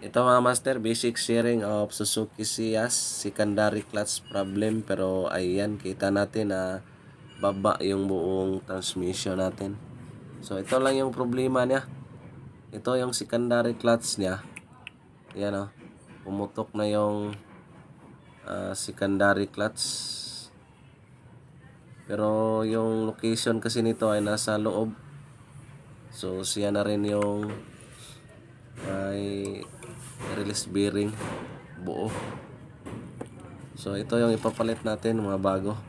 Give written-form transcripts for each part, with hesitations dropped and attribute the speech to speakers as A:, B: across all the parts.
A: Ito mga master, basic sharing of Suzuki Ciaz secondary clutch problem, pero ayan kita natin na baba yung buong transmission natin. So ito lang yung problema niya. Ito yung secondary clutch niya. Yan o. Pumutok na yung secondary clutch. Pero yung location kasi nito ay nasa loob. So siya na rin yung may release bearing buo. So ito yung ipapalit natin mga bago.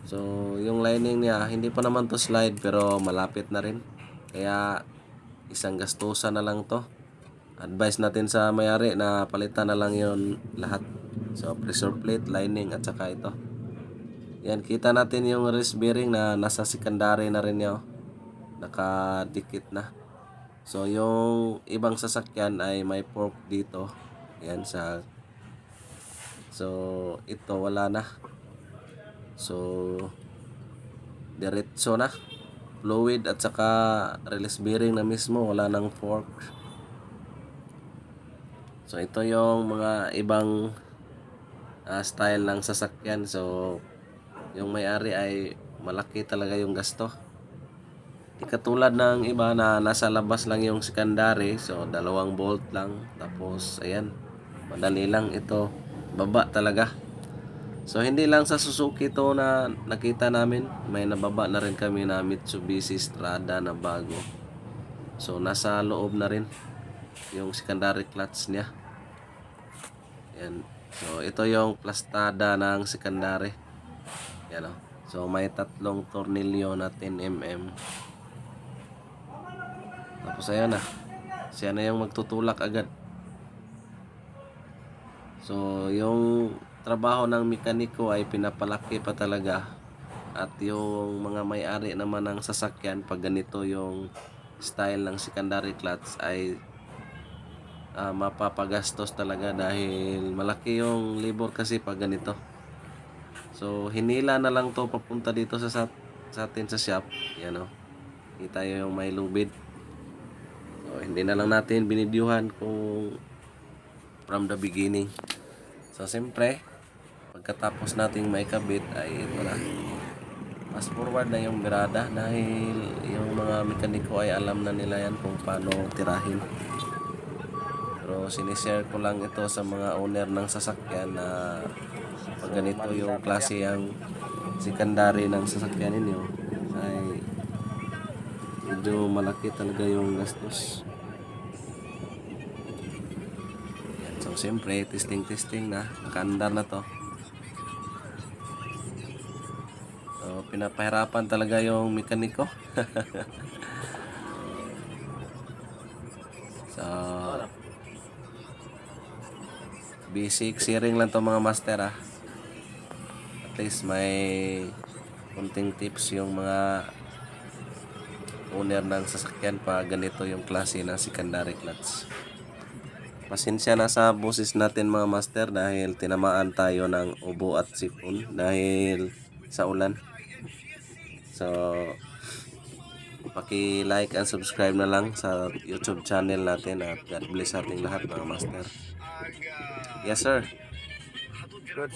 A: So yung lining niya hindi pa naman to slide pero malapit na rin. Kaya isang gastusan na lang to. Advice natin sa may-ari na palitan na lang yon lahat. So pressure plate, lining at saka ito. Yan, kita natin yung release bearing na nasa secondary na rin niya. Nakadikit na. So yung ibang sasakyan ay may fork dito. Yan sa. So ito wala na. So diretso na. Fluid at saka release bearing na mismo, wala nang fork. So ito yung mga ibang style ng sasakyan. So yung may-ari ay malaki talaga yung gasto. Di katulad ng iba na nasa labas lang yung secondary. So 2 bolt lang. Tapos ayan, madali lang. Ito baba talaga. So hindi lang sa Suzuki to na nakita namin. May nababa na rin kami na Mitsubishi Strada na bago. So nasa loob na rin yung secondary clutch niya. Yan. So ito yung plastada ng secondary. Yan o. So may 3 tornilyo na 10mm. Tapos ayan na. Siya na yung magtutulak agad. So yung trabaho ng mekaniko ay pinapalaki pa talaga. At yung mga may-ari naman ng sasakyan, pag ganito yung style ng secondary clutch ay mapapagastos talaga dahil malaki yung labor kasi pag ganito. So hinila na lang to papunta dito sa atin sa shop. Yan o. Kita yung may lubid. So hindi na lang natin binidyuhan kung from the beginning. So siyempre pagkatapos nating maikabit ay ito na. Fast forward na yung birada dahil yung mga mekaniko ay alam na nila yan kung paano tirahin. Pero sinishare ko lang ito sa mga owner ng sasakyan na pag ganito yung klase ang secondary ng sasakyan ninyo ay medyo malaki talaga yung gastos. Yan. So siyempre testing na, nakaandar na to. So pinapahirapan talaga yung mekaniko. So basic sharing lang to mga master At least may kunting tips yung mga owner ng sasakyan pa ganito yung klase ng secondary clutch. Pasensya na sa boses natin mga master dahil tinamaan tayo ng ubo at sipon dahil sa ulan. So paki-like and subscribe na lang sa YouTube channel natin at God bless ating lahat mga master. Yes sir.
B: Good.